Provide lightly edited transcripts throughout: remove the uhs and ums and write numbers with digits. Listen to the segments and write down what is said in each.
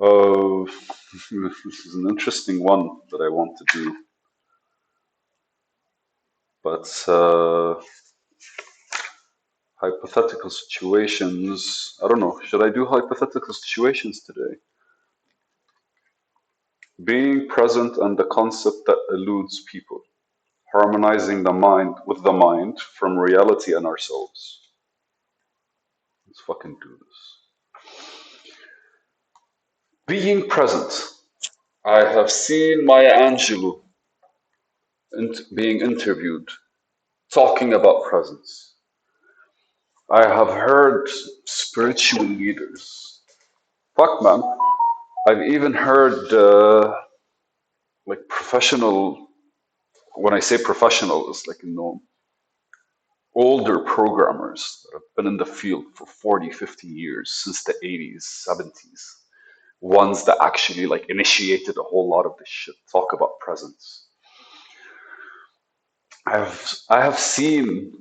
Uh, this is an interesting one that I want to do, but hypothetical situations. I don't know. Should I do hypothetical situations today? Being present and the concept that eludes people, harmonizing the mind with the mind from reality and ourselves. Let's fucking do this. Being present. I have seen Maya Angelou being interviewed talking about presence. I have heard spiritual leaders. Fuck, man. I've even heard like professional. When I say professional, it's like older programmers that have been in the field for 40, 50 years since the 80s, 70s. Ones that actually like initiated a whole lot of this shit. Talk about presence. I have seen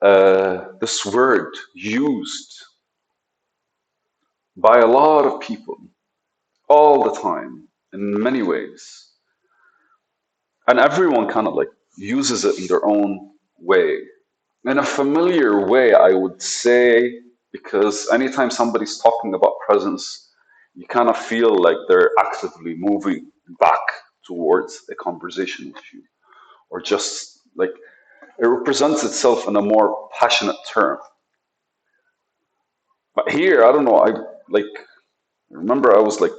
this word used by a lot of people all the time in many ways. And everyone kind of like uses it in their own way. In a familiar way, I would say, because anytime somebody's talking about presence, you kind of feel like they're actively moving back towards a conversation with you, or just like it represents itself in a more passionate term. But here, I don't know, I like remember I was like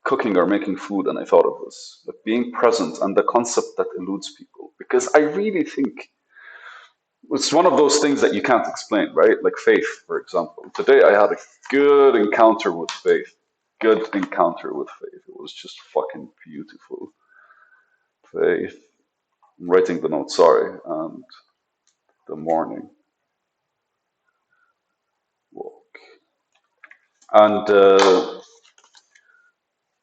cooking or making food and I thought of this, like being present and the concept that eludes people. Because I really think it's one of those things that you can't explain, right? Like faith, for example. Today I had a good encounter with faith. Good encounter with faith. It was just fucking beautiful. Faith. I'm writing the note, sorry. And the morning walk. And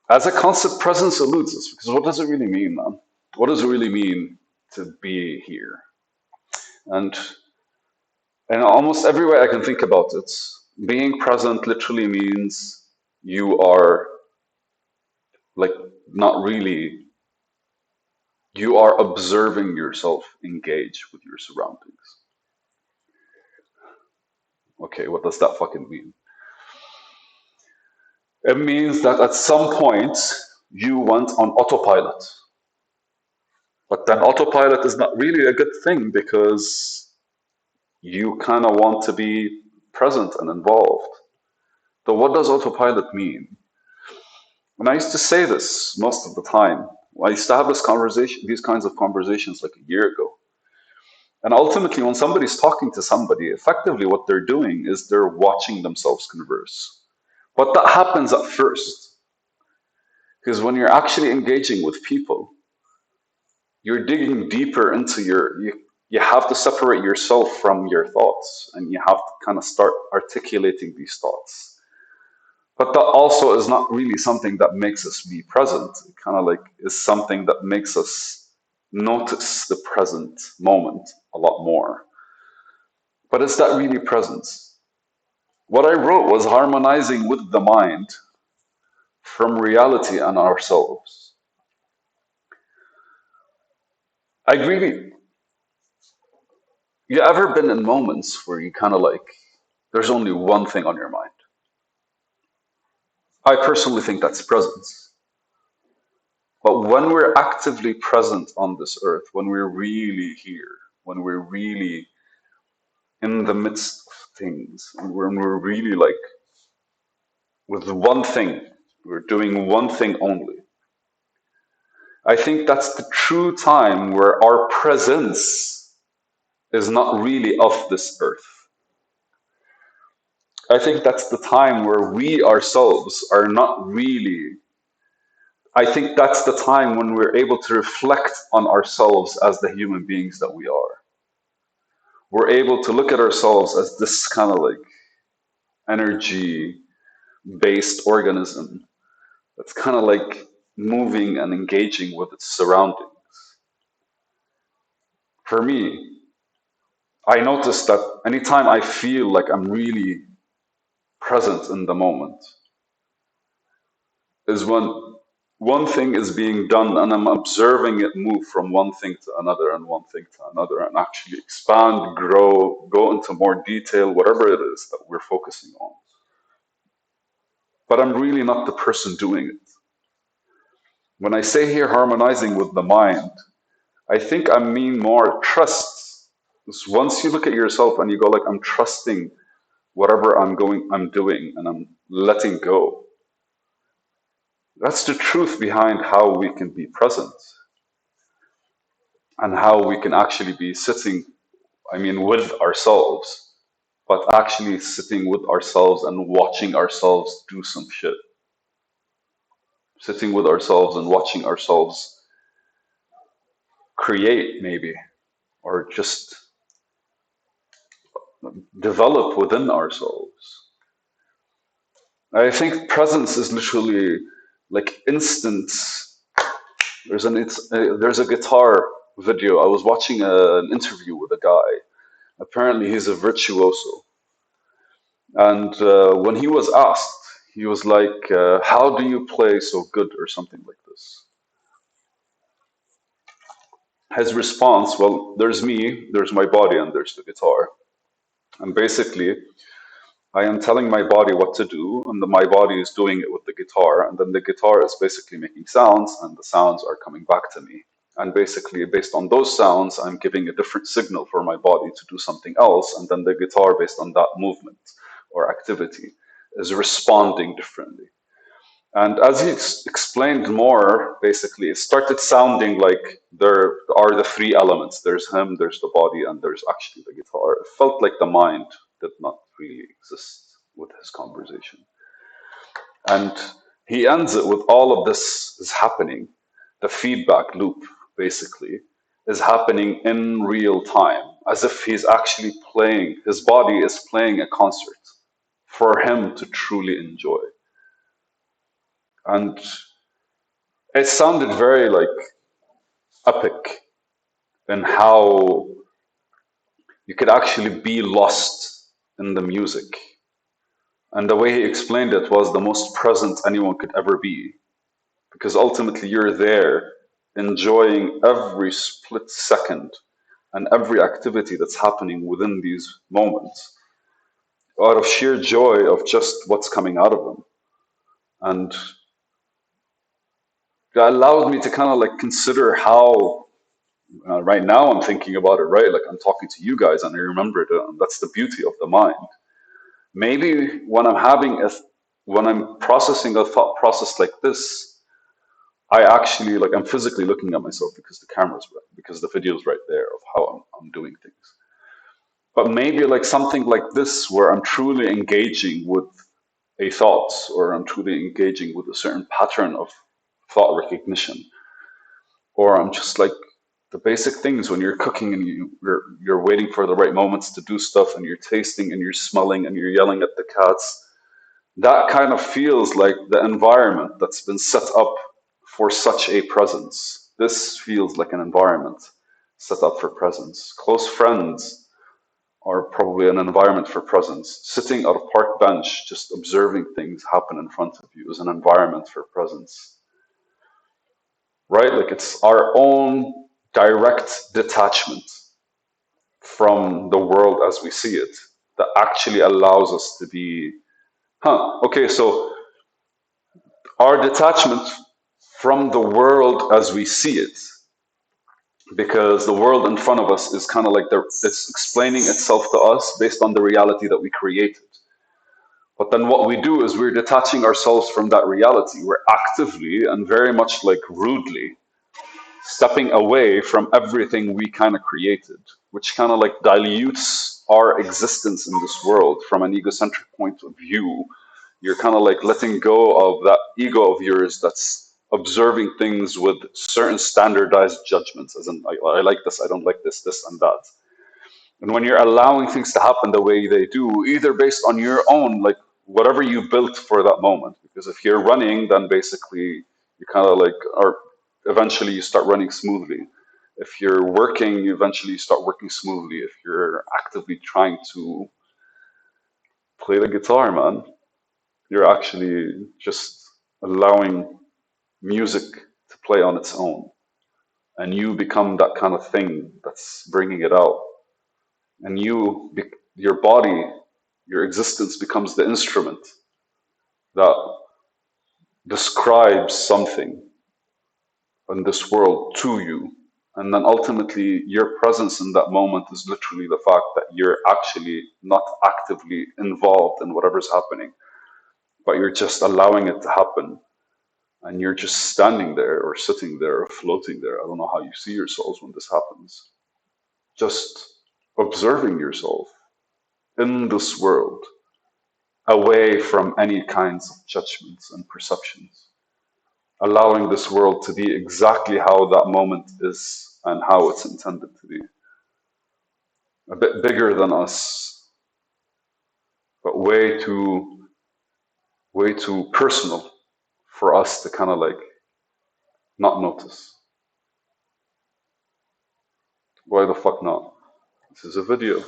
as a concept, presence eludes us because what does it really mean, man? What does it really mean to be here? And in almost every way I can think about it, being present literally means you are like not really, you are observing yourself engage with your surroundings. Okay, what does that fucking mean? It means that at some point you went on autopilot. But then autopilot is not really a good thing because you kind of want to be present and involved. So, what does autopilot mean? And I used to say this most of the time. I used to have this conversation, these kinds of conversations like a year ago. And ultimately, when somebody's talking to somebody, effectively what they're doing is they're watching themselves converse. But that happens at first, because when you're actually engaging with people, you're digging deeper into you have to separate yourself from your thoughts and you have to kind of start articulating these thoughts. But that also is not really something that makes us be present. It kind of like is something that makes us notice the present moment a lot more. But is that really presence? What I wrote was harmonizing with the mind from reality and ourselves. I really, you ever been in moments where you kind of like, there's only one thing on your mind? I personally think that's presence. But when we're actively present on this earth, when we're really here, when we're really in the midst of things, and when we're really like with one thing, we're doing one thing only. I think that's the true time where our presence is not really of this earth. I think that's the time where we ourselves are not really. I think that's the time when we're able to reflect on ourselves as the human beings that we are. We're able to look at ourselves as this kind of like energy based organism that's kind of like moving and engaging with its surroundings. For me, I notice that anytime I feel like I'm really present in the moment, is when one thing is being done and I'm observing it move from one thing to another and one thing to another and actually expand, grow, go into more detail, whatever it is that we're focusing on. But I'm really not the person doing it. When I say here harmonizing with the mind, I think I mean more trust. Because once you look at yourself and you go like, I'm trusting whatever I'm doing, and I'm letting go. That's the truth behind how we can be present and how we can actually be sitting, I mean, with ourselves, but actually sitting with ourselves and watching ourselves do some shit. Sitting with ourselves and watching ourselves create, maybe, or just develop within ourselves. I think presence is literally like instant. There's a guitar video. I was watching an interview with a guy. Apparently, he's a virtuoso, and when he was asked, he was like, "How do you play so good?" or something like this. His response, "Well, there's me, there's my body, and there's the guitar, and basically, I am telling my body what to do, and my body is doing it with the guitar, and then the guitar is basically making sounds, and the sounds are coming back to me. And basically, based on those sounds, I'm giving a different signal for my body to do something else, and then the guitar, based on that movement or activity, is responding differently." And as he explained more, basically, it started sounding like there are the three elements: there's him, there's the body, and there's actually the guitar. It felt like the mind did not really exist with his conversation. And he ends it with all of this is happening. The feedback loop, basically, is happening in real time, as if he's actually playing, his body is playing a concert for him to truly enjoy. And it sounded very like epic in how you could actually be lost in the music. And the way he explained it was the most present anyone could ever be, because ultimately you're there enjoying every split second and every activity that's happening within these moments out of sheer joy of just what's coming out of them. And that allowed me to kind of like consider how right now I'm thinking about it, right? Like I'm talking to you guys and I remember it. And that's the beauty of the mind. Maybe when I'm processing a thought process like this, I actually like I'm physically looking at myself because the camera's right, because the video's right there of how I'm doing things. But maybe like something like this where I'm truly engaging with a thought or I'm truly engaging with a certain pattern of thought recognition, or I'm just like the basic things when you're cooking and you're waiting for the right moments to do stuff and you're tasting and you're smelling and you're yelling at the cats. That kind of feels like the environment that's been set up for such a presence. This feels like an environment set up for presence. Close friends are probably an environment for presence. Sitting on a park bench, just observing things happen in front of you is an environment for presence, right? Like it's our own direct detachment from the world as we see it that actually allows us to be, okay, so our detachment from the world as we see it, because the world in front of us is kind of like it's explaining itself to us based on the reality that we created. But then what we do is we're detaching ourselves from that reality. We're actively and very much like rudely stepping away from everything we kind of created, which kind of like dilutes our existence in this world from an egocentric point of view. You're kind of like letting go of that ego of yours that's observing things with certain standardized judgments, as in, I like this, I don't like this, and that. And when you're allowing things to happen the way they do, either based on your own, like whatever you built for that moment, because if you're running, then basically you kind of like are eventually you start running smoothly. If you're working, you eventually start working smoothly. If you're actively trying to play the guitar, man, you're actually just allowing music to play on its own, and you become that kind of thing that's bringing it out, and your body, your existence becomes the instrument that describes something in this world to you. And then ultimately, your presence in that moment is literally the fact that you're actually not actively involved in whatever's happening, but you're just allowing it to happen. And you're just standing there or sitting there or floating there. I don't know how you see yourselves when this happens. Just observing yourself in this world, away from any kinds of judgments and perceptions, allowing this world to be exactly how that moment is and how it's intended to be. A bit bigger than us, but way too personal for us to kind of like not notice. Why the fuck not? This is a video.